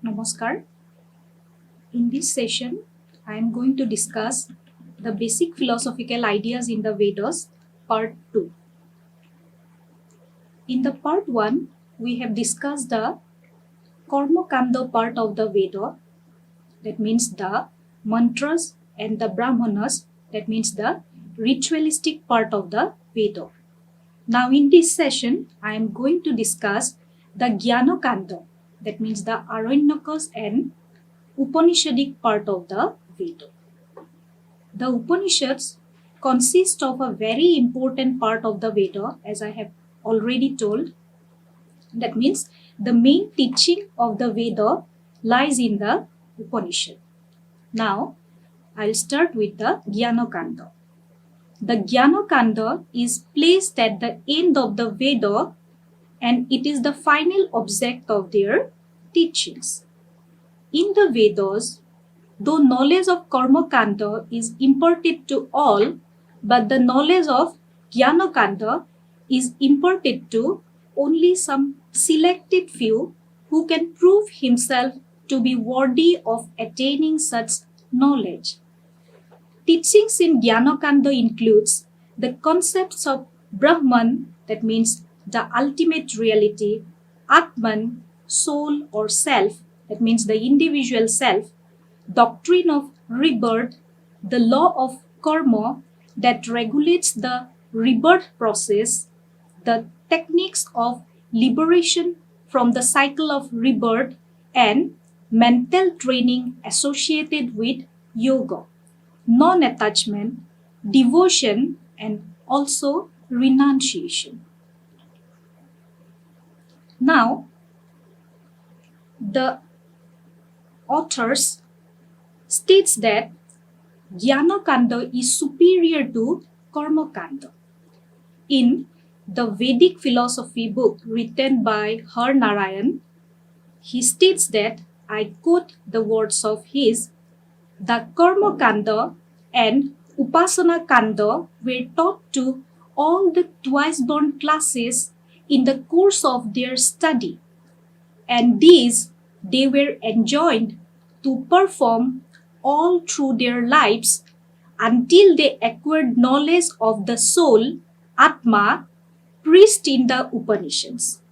Namaskar. In this session, I am going to discuss the basic philosophical ideas in the Vedas, part 2. In the part 1, we have discussed the Karma Kanda part of the Veda, that means the mantras, and the Brahmanas, that means the ritualistic part of the Veda. Now, in this session, I am going to discuss the Jnana Kanda, that means the Aranyakas and Upanishadic part of the Veda. The Upanishads consist of a very important part of the Veda, as I have already told. That means the main teaching of the Veda lies in the Upanishad. Now, I'll start with the Jnana Kanda. The Jnana Kanda is placed at the end of the Veda and it is the final object of their teachings. In the Vedas, though knowledge of Karma Kanda is imparted to all, but the knowledge of Jnana Kanda is imparted to only some selected few who can prove himself to be worthy of attaining such knowledge. Teachings in Jnana Kanda includes the concepts of Brahman, that means the ultimate reality, Atman, soul or self, that means the individual self, doctrine of rebirth, the law of karma that regulates the rebirth process, the techniques of liberation from the cycle of rebirth, and mental training associated with yoga, non-attachment, devotion, and also renunciation. Now, the authors states that Jnana Kanda is superior to Karma Kanda. In the Vedic philosophy book written by Har Narayan, he states that, I quote the words of his, the Karma Kanda and Upasana Kanda were taught to all the twice-born classes in the course of their study, and these they were enjoined to perform all through their lives until they acquired knowledge of the soul, Atma, preached in the Upanishads.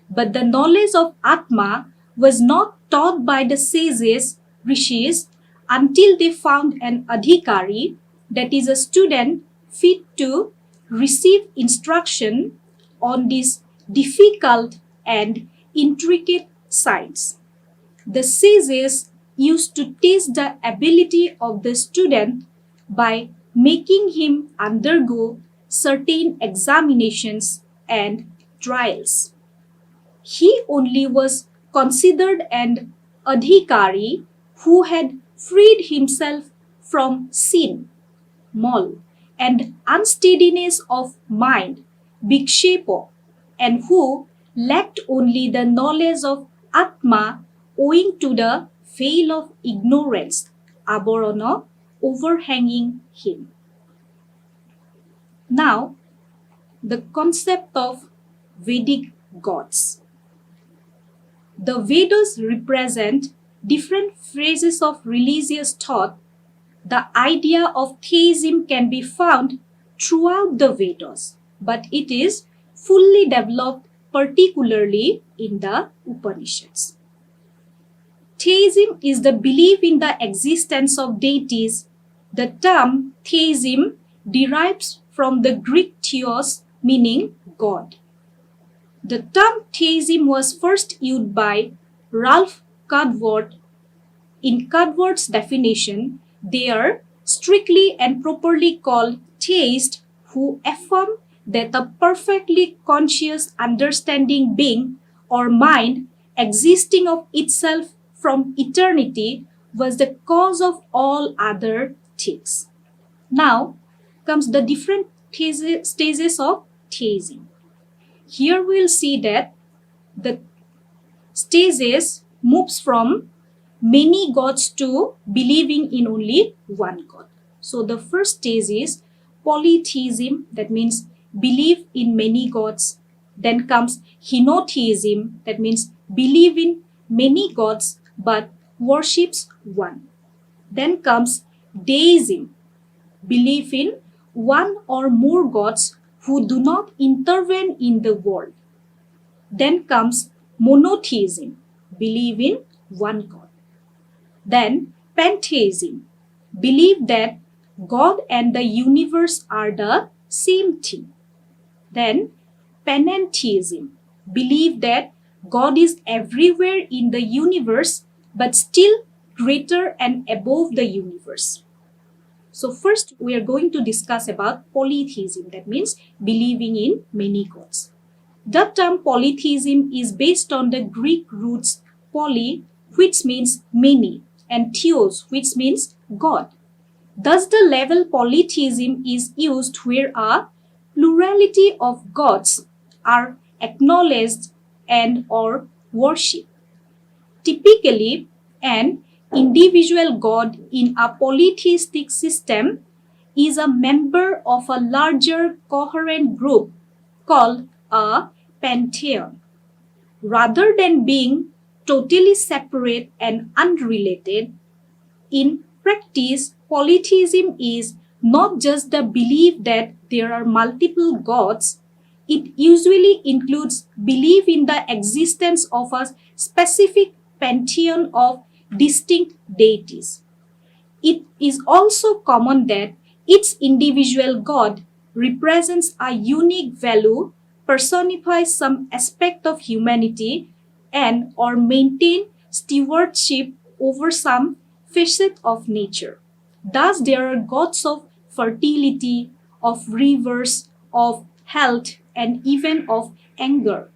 But the knowledge of Atma was not taught by the sages, rishis, until they found an adhikari, that is a student fit to receive instruction on this difficult and intricate science. The sages used to test the ability of the student by making him undergo certain examinations and trials. He only was considered an adhikari who had freed himself from sin, mal, and unsteadiness of mind, vikshepa, and who lacked only the knowledge of Atma owing to the veil of ignorance, avarana, overhanging him. Now, the concept of Vedic gods. The Vedas represent different phases of religious thought. The idea of theism can be found throughout the Vedas, but it is fully developed particularly in the Upanishads. Theism is the belief in the existence of deities. The term theism derives from the Greek theos, meaning God. The term theism was first used by Ralph Kadworth. In Kadworth's definition, they are strictly and properly called theists who affirm that a perfectly conscious understanding being or mind existing of itself from eternity was the cause of all other things. Now comes the different stages of theism. Here we'll see that the stages moves from many gods to believing in only one God. So the first stage is polytheism, that means believe in many gods. Then comes henotheism, that means believe in many gods but worships one. Then comes deism, belief in one or more gods who do not intervene in the world. Then comes monotheism, belief in one God. Then pantheism, belief that God and the universe are the same thing. Then panentheism, belief that God is everywhere in the universe but still greater and above the universe. So first we are going to discuss about polytheism, that means believing in many gods. The term polytheism is based on the Greek roots poly, which means many, and theos, which means God. Thus the level polytheism is used where a plurality of gods are acknowledged and or worshipped. Typically, an individual god in a polytheistic system is a member of a larger coherent group called a pantheon. Rather than being totally separate and unrelated, in practice, polytheism is not just the belief that there are multiple gods, it usually includes belief in the existence of a specific pantheon of distinct deities. It is also common that each individual god represents a unique value, personifies some aspect of humanity, and or maintain stewardship over some facet of nature. Thus, there are gods of fertility, of rivers, of health, and even of anger.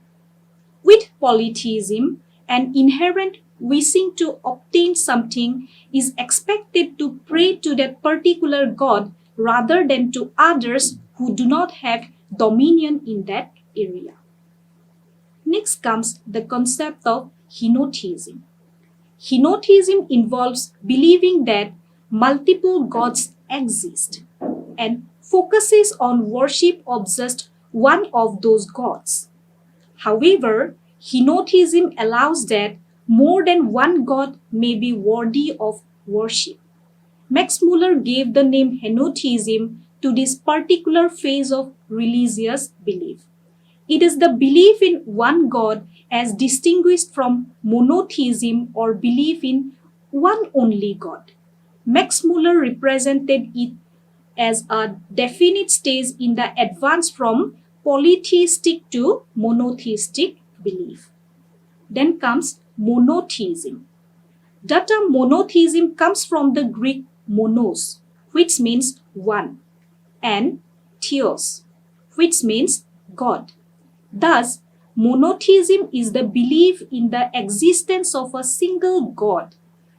With polytheism, an inherent wishing to obtain something is expected to pray to that particular god rather than to others who do not have dominion in that area. Next comes the concept of henotheism. Henotheism involves believing that multiple gods exist and focuses on worship of just one of those gods. However, henotheism allows that more than one god may be worthy of worship. Max Muller gave the name henotheism to this particular phase of religious belief. It is the belief in one God as distinguished from monotheism or belief in one only God. Max Muller represented it as a definite stage in the advance from polytheistic to monotheistic belief. Then comes monotheism. The term monotheism comes from the Greek monos, which means one, and theos, which means God. Thus, monotheism is the belief in the existence of a single God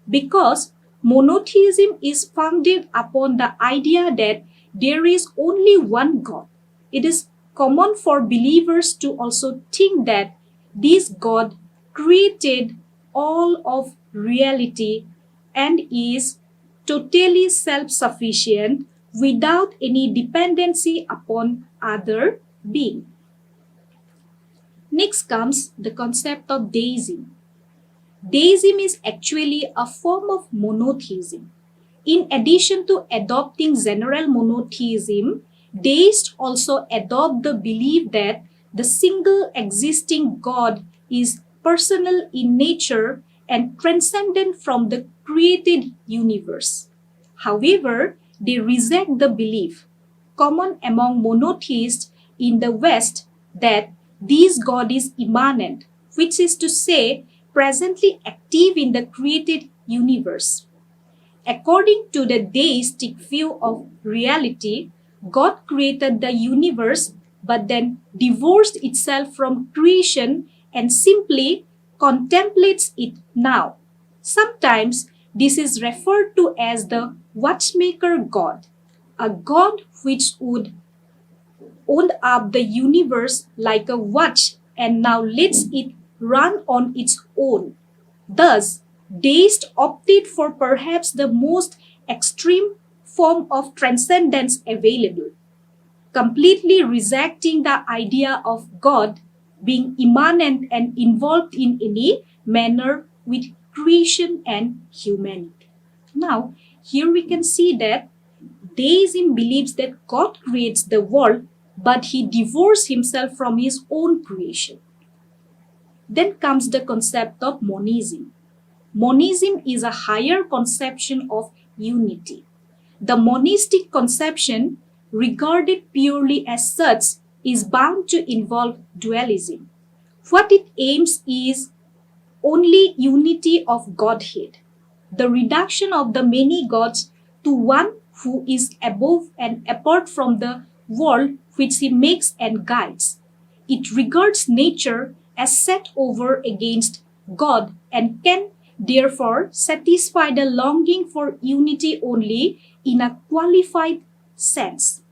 because monotheism is founded upon the idea that there is only one God. It is common for believers to also think that this God created all of reality and is totally self-sufficient without any dependency upon other being. Next comes the concept of deism. Deism is actually a form of monotheism. In addition to adopting general monotheism, deists also adopt the belief that the single existing God is personal in nature and transcendent from the created universe. However, they reject the belief, common among monotheists in the West, that this God is immanent, which is to say, presently active in the created universe. According to the deistic view of reality, God created the universe but then divorced itself from creation and simply contemplates it now. Sometimes this is referred to as the watchmaker God, a God which would own up the universe like a watch and now lets it run on its own. Thus, deists opted for perhaps the most extreme form of transcendence available, completely rejecting the idea of God being immanent and involved in any manner with creation and humanity. Now, here we can see that Deism believes that God creates the world, but he divorces himself from his own creation. Then comes the concept of monism. Monism is a higher conception of unity. The monistic conception, regarded purely as such, is bound to involve dualism. What it aims is only unity of Godhead, the reduction of the many gods to one who is above and apart from the world which he makes and guides. It regards nature as set over against God and can therefore satisfy the longing for unity only in a qualified sense.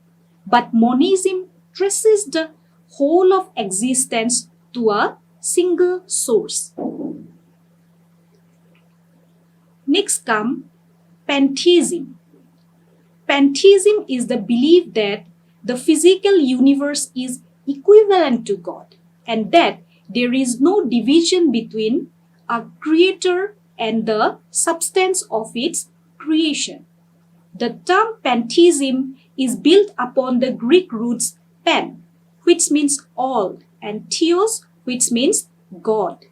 But monism traces the whole of existence to a single source. Next comes pantheism. Pantheism is the belief that the physical universe is equivalent to God and that there is no division between a creator and the substance of its creation. The term pantheism is built upon the Greek roots pan, which means all, and theos, which means God.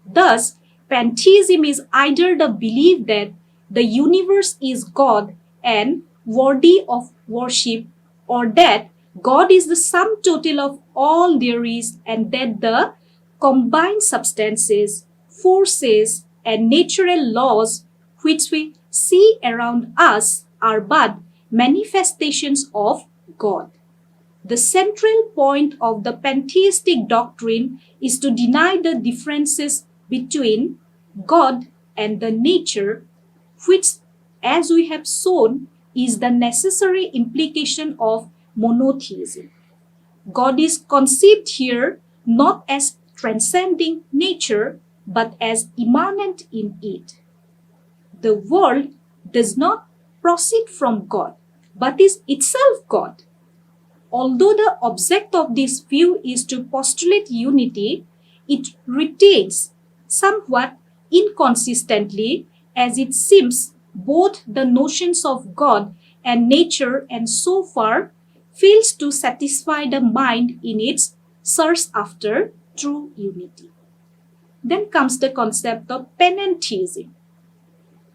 Thus, pantheism is either the belief that the universe is God and worthy of worship, or that God is the sum total of all there is, and that the combined substances, forces, and natural laws which we see around us are but manifestations of God. The central point of the pantheistic doctrine is to deny the differences between God and the nature, which, as we have shown, is the necessary implication of monotheism. God is conceived here not as transcending nature, but as immanent in it. The world does not proceed from God, but is itself God. Although the object of this view is to postulate unity, it retains somewhat inconsistently, as it seems, both the notions of God and nature, and so far fails to satisfy the mind in its search after true unity. Then comes the concept of panentheism.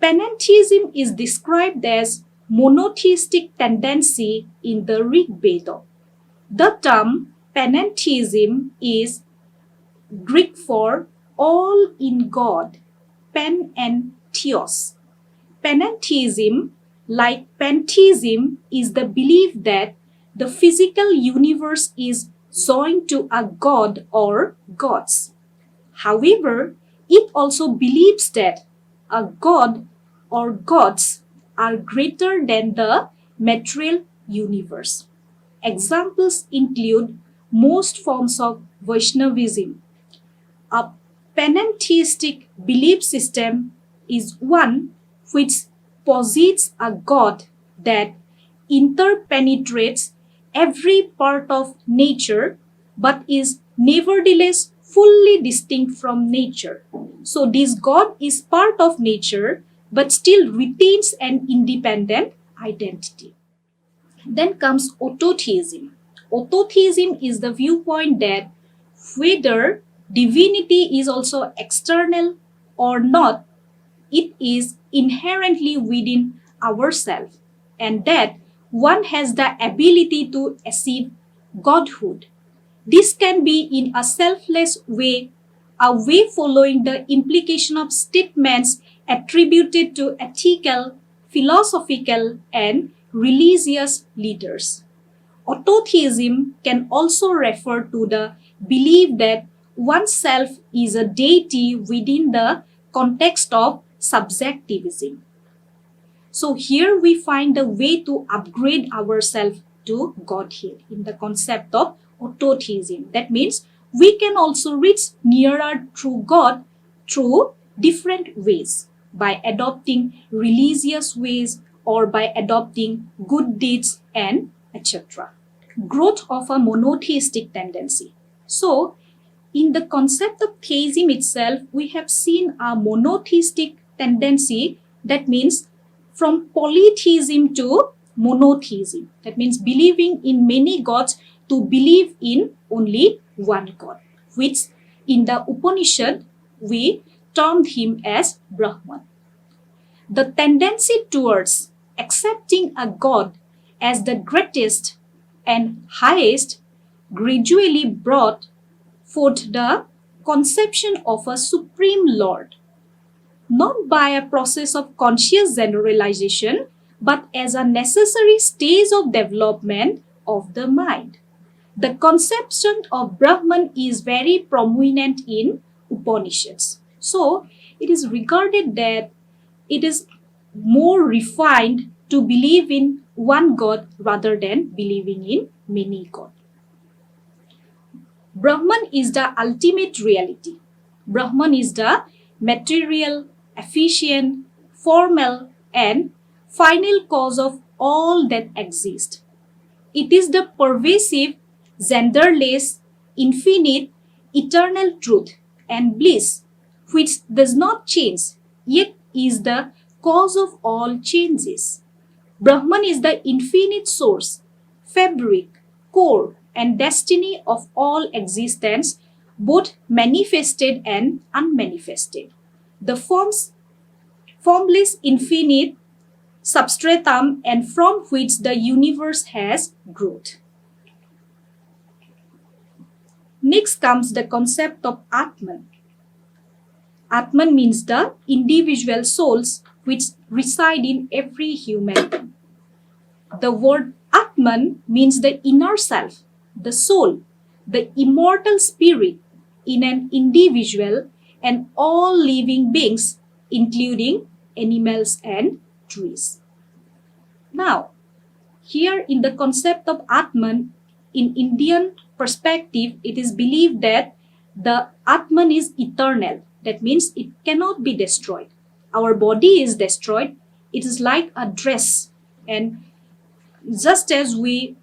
Panentheism is described as monotheistic tendency in the Rig Veda. The term panentheism is Greek for all in God, pan and theos. Panentheism, like pantheism, is the belief that the physical universe is joined to a god or gods. However, it also believes that a god or gods are greater than the material universe. Examples include most forms of Vaishnavism. A panentheistic belief system is one which posits a God that interpenetrates every part of nature but is nevertheless fully distinct from nature. So this God is part of nature but still retains an independent identity. Then comes autotheism. Autotheism is the viewpoint that whether divinity is also external or not, it is inherently within ourselves, and that one has the ability to achieve godhood. This can be in a selfless way, a way following the implication of statements attributed to ethical, philosophical, and religious leaders. Autotheism can also refer to the belief that oneself is a deity within the context of subjectivism. So here we find the way to upgrade ourselves to Godhead in the concept of autotheism. That means we can also reach nearer to God through different ways, by adopting religious ways or by adopting good deeds and etc. Growth of a monotheistic tendency. So in the concept of theism itself, we have seen a monotheistic tendency. That means from polytheism to monotheism. That means believing in many gods to believe in only one God, which in the Upanishad we termed him as Brahman. The tendency towards accepting a God as the greatest and highest gradually brought forth the conception of a supreme Lord, not by a process of conscious generalization, but as a necessary stage of development of the mind. The conception of Brahman is very prominent in Upanishads. So, it is regarded that it is more refined to believe in one God rather than believing in many gods. Brahman is the ultimate reality. Brahman is the material, efficient, formal, and final cause of all that exists. It is the pervasive, genderless, infinite, eternal truth and bliss which does not change, yet is the cause of all changes. Brahman is the infinite source, fabric, core, and destiny of all existence, both manifested and unmanifested. The formless infinite substratum and from which the universe has growth. Next comes the concept of Atman. Atman means the individual souls which reside in every human being. The word Atman means the inner self, the soul, the immortal spirit in an individual and all living beings, including animals and trees. Now, here in the concept of Atman, in Indian perspective, it is believed that the Atman is eternal. That means it cannot be destroyed. Our body is destroyed. It is like a dress, and just as we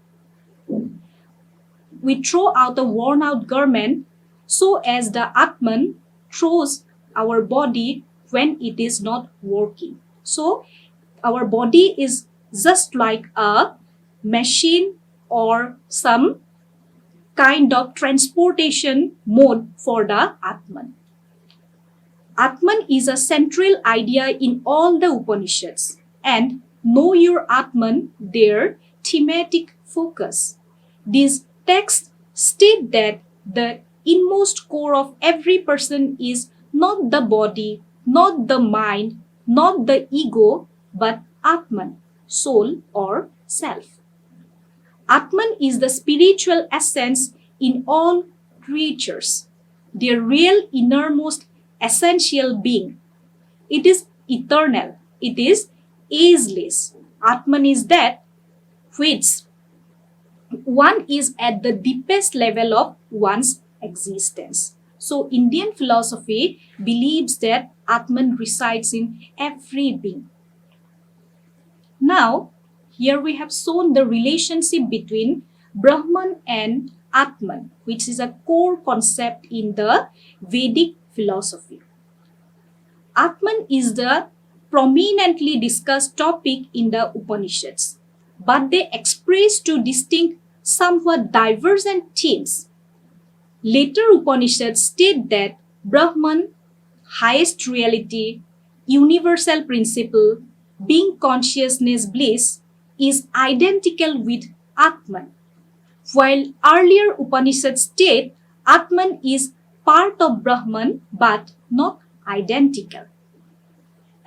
throw out a worn out garment, so as the Atman throws our body when it is not working. So our body is just like a machine or some kind of transportation mode for the Atman. Atman is a central idea in all the Upanishads, and know your Atman their thematic focus. These texts state that the inmost core of every person is not the body, not the mind, not the ego, but Atman, soul or self. Atman is the spiritual essence in all creatures, their real innermost essential being. It is eternal. It is ageless. Atman is that which one is at the deepest level of one's existence. So Indian philosophy believes that Atman resides in every being. Now, here we have shown the relationship between Brahman and Atman, which is a core concept in the Vedic philosophy. Atman is the prominently discussed topic in the Upanishads, but they express two distinct, somewhat divergent themes. Later Upanishads state that Brahman, highest reality, universal principle, being consciousness bliss, is identical with Atman, while earlier Upanishads state Atman is part of Brahman but not identical.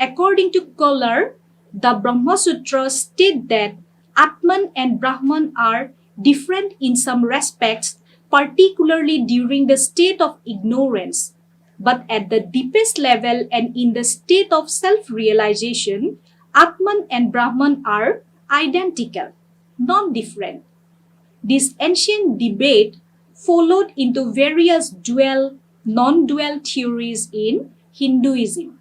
According to Koehler, the Brahma Sutras state that Atman and Brahman are different in some respects, particularly during the state of ignorance. But at the deepest level and in the state of self-realization, Atman and Brahman are identical, not different. This ancient debate followed into various dual, non-dual theories in Hinduism.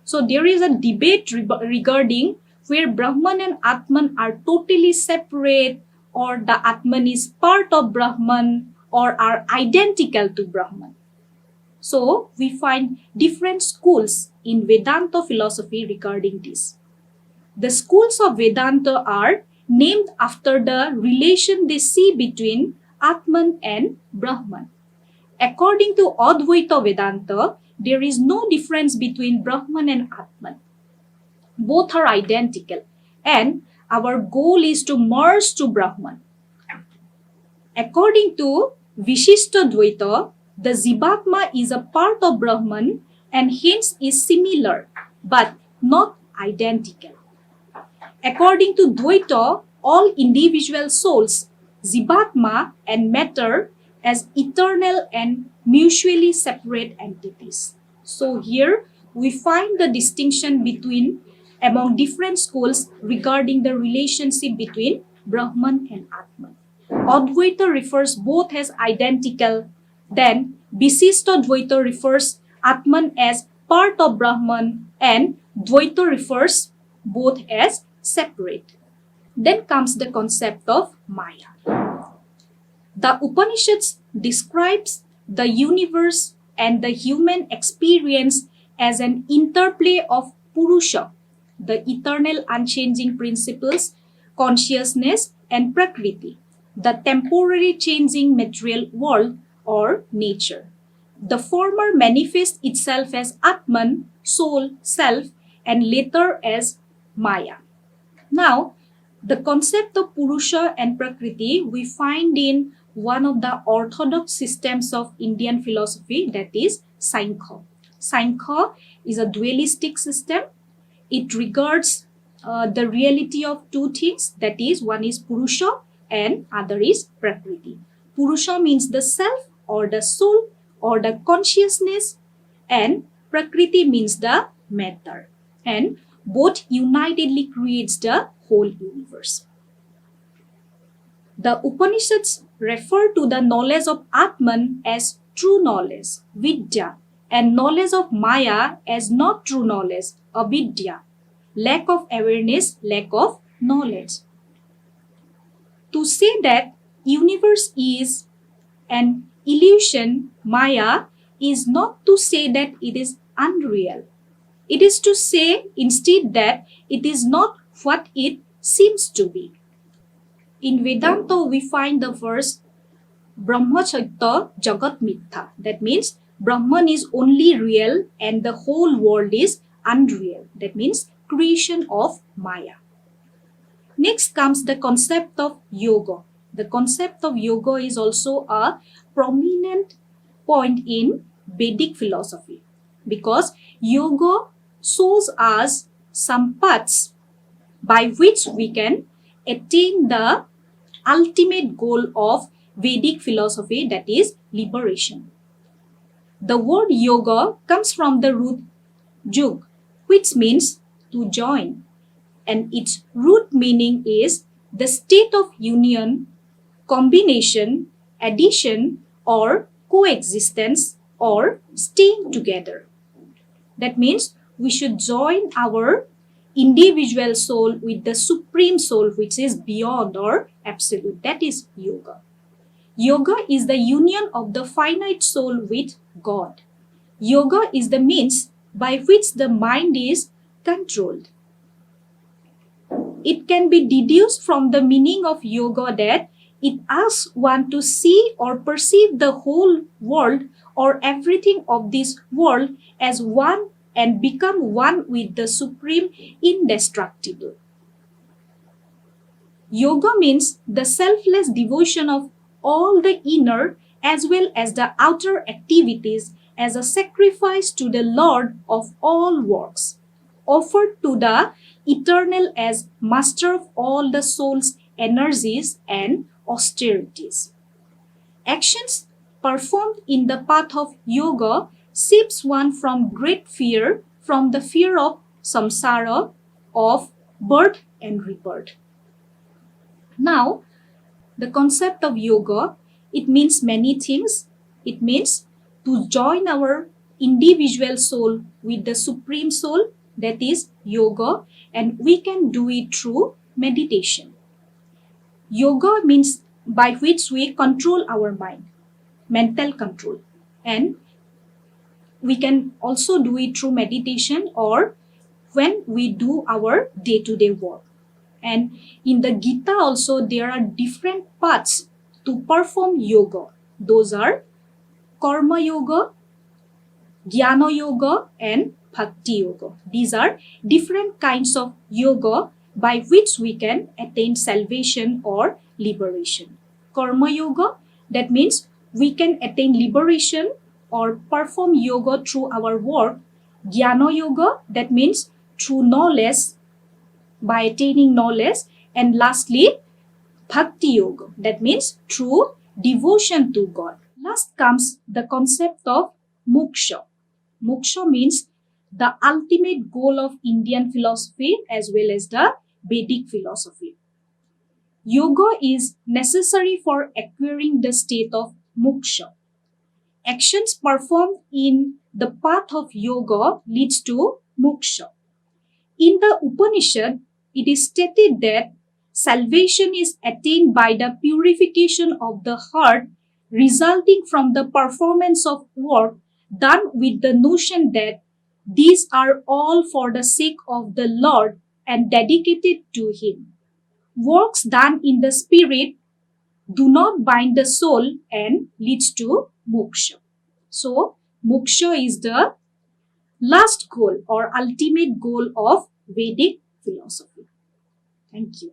So there is a debate regarding where Brahman and Atman are totally separate, or the Atman is part of Brahman, or are identical to Brahman. So we find different schools in Vedanta philosophy regarding this. The schools of Vedanta are named after the relation they see between Atman and Brahman. According to Advaita Vedanta, there is no difference between Brahman and Atman. Both are identical, and our goal is to merge to Brahman. According to Vishishta Dvaita, the Jivatma is a part of Brahman and hence is similar but not identical. According to Dvaita, all individual souls, Jivatma and matter, as eternal and mutually separate entities. So here we find the distinction among different schools regarding the relationship between Brahman and Atman. Advaita refers both as identical, then Visishta Dvaita refers Atman as part of Brahman, and Dvaita refers both as separate. Then comes the concept of Maya. The Upanishads describes the universe and the human experience as an interplay of Purusha, the eternal unchanging principles, consciousness, and Prakriti, the temporary changing material world or nature. The former manifests itself as Atman, soul, self, and later as Maya. Now, the concept of Purusha and Prakriti we find in one of the orthodox systems of Indian philosophy, that is Sankhya. Sankhya is a dualistic system. It regards the reality of two things, that is, one is Purusha and other is Prakriti. Purusha means the self or the soul or the consciousness, and Prakriti means the matter. And both unitedly creates the whole universe. The Upanishads refer to the knowledge of Atman as true knowledge, Vidya, and knowledge of Maya as not true knowledge, Avidya, lack of awareness, lack of knowledge. To say that universe is an illusion, Maya, is not to say that it is unreal. It is to say instead that it is not what it seems to be. In Vedanta, we find the verse Brahmacharya Jagat Mithya. That means Brahman is only real and the whole world is unreal. That means creation of Maya. Next comes the concept of yoga. The concept of yoga is also a prominent point in Vedic philosophy because yoga shows us some paths by which we can attain the ultimate goal of Vedic philosophy, that is liberation. The word yoga comes from the root yug, which means to join, and its root meaning is the state of union, combination, addition, or coexistence, or staying together. That means we should join our individual soul with the supreme soul, which is beyond or absolute. That is yoga. Yoga is the union of the finite soul with God. Yoga is the means by which the mind is controlled. It can be deduced from the meaning of yoga that it asks one to see or perceive the whole world or everything of this world as one and become one with the supreme indestructible. Yoga means the selfless devotion of all the inner as well as the outer activities as a sacrifice to the Lord of all works, offered to the eternal as master of all the soul's energies and austerities. Actions performed in the path of yoga saves one from great fear, from the fear of samsara, of birth and rebirth. Now, the concept of yoga, it means many things. It means to join our individual soul with the supreme soul, that is yoga, and we can do it through meditation. Yoga means by which we control our mind. mental control. And we can also do it through meditation or when we do our day-to-day work. And in the Gita also there are different paths to perform yoga. Those are Karma Yoga, Jnana Yoga and Bhakti Yoga. These are different kinds of yoga by which we can attain salvation or liberation. Karma Yoga, that means we can attain liberation or perform yoga through our work. Jnana Yoga, that means through knowledge, by attaining knowledge. And lastly, Bhakti Yoga, that means through devotion to God. Last comes the concept of moksha. Moksha means the ultimate goal of Indian philosophy as well as the Vedic philosophy. Yoga is necessary for acquiring the state of moksha. Actions performed in the path of yoga leads to moksha. In the Upanishad, it is stated that salvation is attained by the purification of the heart resulting from the performance of work done with the notion that these are all for the sake of the Lord and dedicated to Him. Works done in the spirit do not bind the soul and leads to moksha. So, moksha is the last goal or ultimate goal of Vedic philosophy. Thank you.